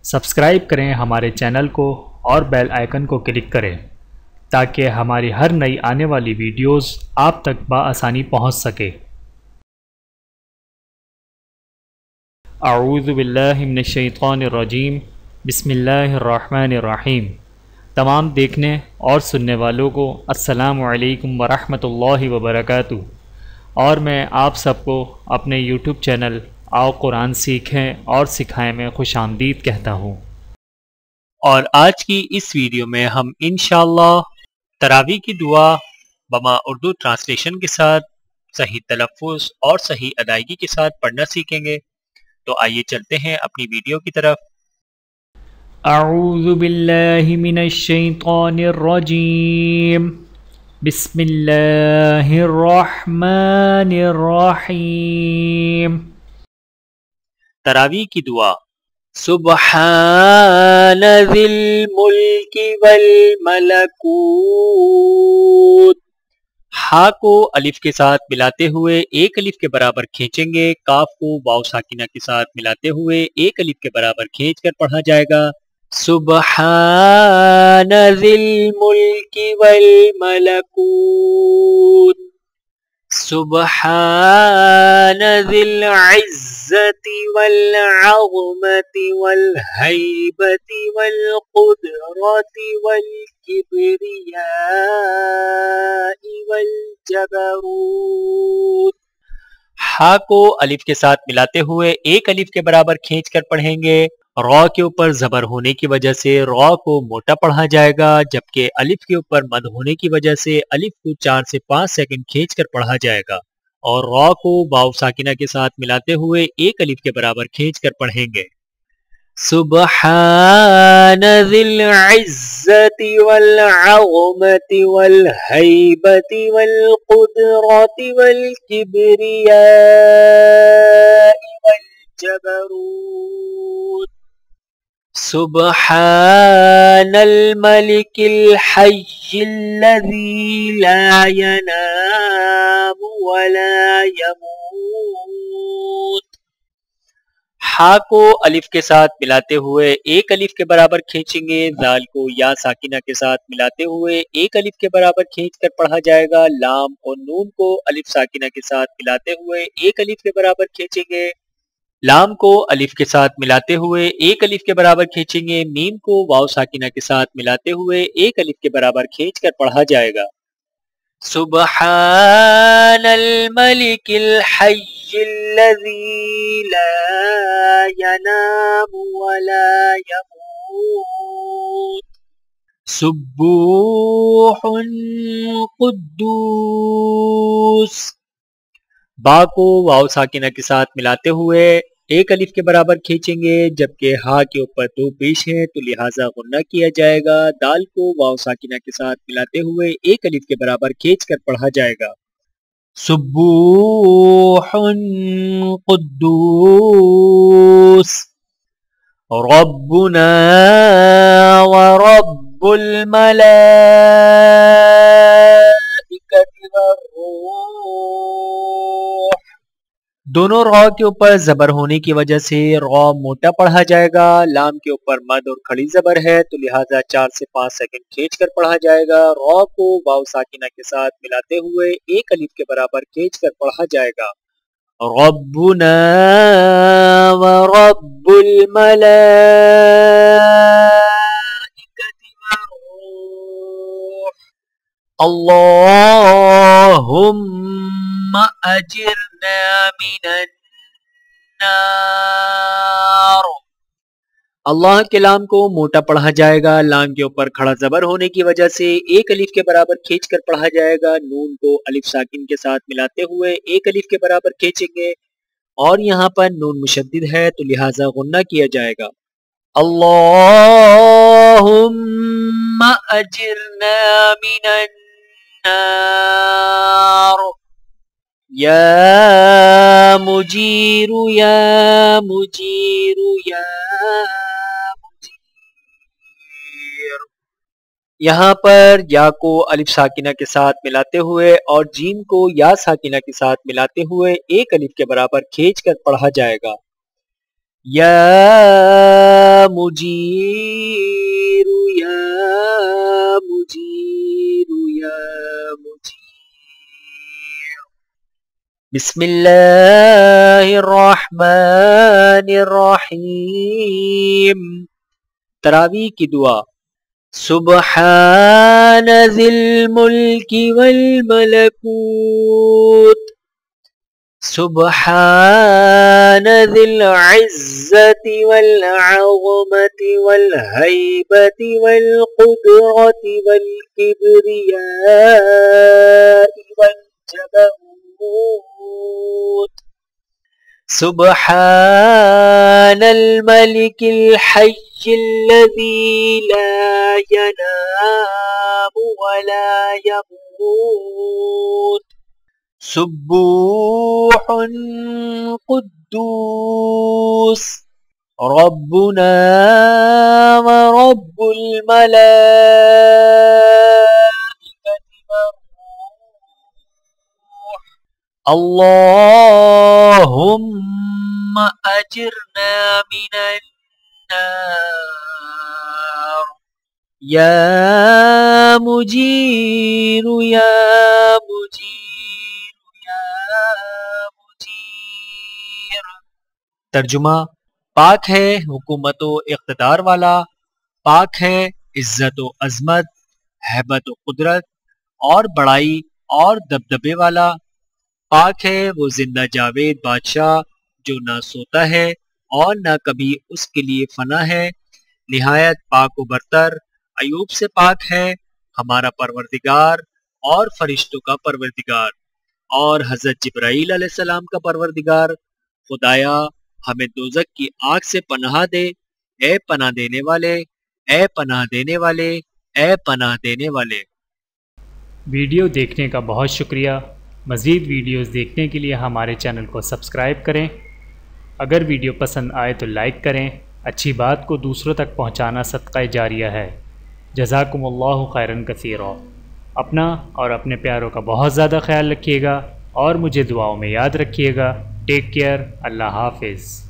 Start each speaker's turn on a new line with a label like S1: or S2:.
S1: Subscribe کریں ہمارے channel کو اور بیل آئیکن کو کلک کریں تاکہ ہماری ہر نئی آنے والی ویڈیوز آپ تک بآسانی پہنچ سکے۔ اعوذ باللہ من الشیطان الرجیم، بسم اللہ الرحمن الرحیم۔ تمام دیکھنے اور سننے والوں کو السلام علیکم ورحمۃ اللہ وبرکاتہ، اور میں آپ سب کو اپنے یوٹیوب چینل آؤ قرآن سیکھیں اور سکھائیں میں خوش آمدید کہتا ہوں۔
S2: اور آج کی اس ویڈیو میں ہم انشاءاللہ تراویح کی دعا بما اردو ٹرانسلیشن کے ساتھ صحیح تلفظ اور صحیح ادائیگی کے ساتھ پڑھنا سیکھیں گے۔ تو آئیے چلتے ہیں اپنی ویڈیو کی طرف۔
S1: اعوذ باللہ من الشیطان الرجیم، بسم اللہ الرحمن الرحیم۔
S2: تراویح کی دعا۔ سبحان ذی الملک والملکوت، ہا کو الف کے ساتھ ملاتے ہوئے ایک الف کے برابر کھینچیں گے، کاف کو واو ساکنہ کے ساتھ ملاتے ہوئے ایک الف کے برابر کھینچ کر پڑھا جائے گا۔ سبحان ذی الملک والملکوت، سبحان ذی العزت والعظمت والہیبت والقدرت والکبریاء والجبروت، ہا کو الف کے ساتھ ملاتے ہوئے ایک الف کے برابر کھینچ کر پڑھیں گے۔ را کے اوپر زبر ہونے کی وجہ سے را کو موٹا پڑھا جائے گا، جبکہ الف کے اوپر مد ہونے کی وجہ سے الف کو 4 سے 5 سیکنڈ کھینچ کر پڑھا جائے گا، اور را کو واو ساکنہ کے ساتھ ملاتے ہوئے ایک الف کے برابر کھینچ کر پڑھیں گے۔ سبحان ذی العزت والعظمت والہیبت والقدرت والکبریاء والجبروت، سبحان الملک الحی الذی لا ینام ولا یموت، ہا کو الف کے ساتھ ملاتے ہوئے ایک الف کے برابر کھینچیں گے، ذال کو یا ساکنہ کے ساتھ ملاتے ہوئے ایک الف کے برابر کھینچ کر پڑھا جائے گا۔ لام اور نون کو الف ساکنہ کے ساتھ ملاتے ہوئے ایک الف کے برابر کھینچیں گے، لام کو الف کے ساتھ ملاتے ہوئے ایک الف کے برابر کھینچیں گے، میم کو واو ساکنہ کے ساتھ ملاتے ہوئے ایک الف کے برابر کھینچ کر پڑھا جائے گا۔ سبحان الملک الحی الذی لا ینام ولا یموت، سبوح قدوس، با کو واو ساکنہ کے ساتھ ملاتے ہوئے ایک الف کے برابر کھینچیں گے، جبکہ ہا کے اوپر 2 پیش ہیں تو لہٰذا غنہ کیا جائے گا۔ دال کو واو ساکنہ کے ساتھ ملاتے ہوئے ایک الف کے برابر کھینچ کر پڑھا جائے گا۔ سبوح قدوس، ربنا ورب الملائکۃ والروح، دونوں را کے اوپر زبر ہونے کی وجہ سے را موٹا پڑھا جائے گا، لام کے اوپر مد اور کھڑی زبر ہے تو لہٰذا 4 سے 5 سیکنڈ کھینچ کر پڑھا جائے گا۔ را کو واو ساکنہ کے ساتھ ملاتے ہوئے ایک الف کے برابر کھینچ کر پڑھا جائے گا۔ ربنا ورب الملائکۃ والروح، اللہم اجرنا من النار، اللہ کے لام کو موٹا پڑھا جائے گا، لام کے اوپر کھڑا زبر ہونے کی وجہ سے ایک الف کے برابر کھینچ کر پڑھا جائے گا۔ نون کو الف ساکن کے ساتھ ملاتے ہوئے ایک الف کے برابر کھینچیں گے، اور یہاں پر نون مشدد ہے تو لہٰذا غنہ کیا جائے گا۔ اللہم اجرنا من النار، یا مجیر یا مجیر یا مجیر، یہاں پر یا کو الف ساکنہ کے ساتھ ملاتے ہوئے اور جیم کو یا ساکنہ کے ساتھ ملاتے ہوئے ایک الف کے برابر کھینچ کر پڑھا جائے گا۔ یا مجیر یا مجیر یا مجیر. بسم اللہ الرحمن الرحیم. تراویح کی دعا. سبحان ذی الملک والملکوت سبحان ذی العزت والعظمت والہیبت والقدرت والکبریاء والجبروت. سبحان الملك الحي الذي لا ينام ولا يموت سبوح قدوس ربنا ورب الملائكة والروح. اللهم أجرنا من النار يا مجير يا مجير يا مجير. ترجمہ. پاک ہے حکومت و اقتدار والا، پاک ہے عزت و عظمت، ہیبت و قدرت اور بڑائی اور دبدبے والا، پاک ہے وہ زندہ جاوید بادشاہ جو نہ سوتا ہے اور نہ کبھی اس کے لیے فنا ہے. نہایت پاک و برتر ایوب سے پاک ہے ہمارا پروردگار اور فرشتوں کا پروردگار اور حضرت جبرائیل علیہ السلام کا پروردگار. خدایا ہمیں دوزخ کی آگ سے پناہ دے، اے پناہ دینے والے، اے پناہ دینے والے، اے پناہ دینے والے.
S1: ویڈیو دیکھنے کا بہت شکریہ. مزید ویڈیوز دیکھنے کے لیے ہمارے چینل کو سبسکرائب کریں. اگر ویڈیو پسند آئے تو لائک کریں. اچھی بات کو دوسروں تک پہنچانا صدقہ جاریہ ہے. جزاکم اللہ خیرن کثیرا. اپنا اور اپنے پیاروں کا بہت زیادہ خیال رکھیے گا اور مجھے دعاؤں میں یاد رکھیے گا. Take care. اللہ حافظ.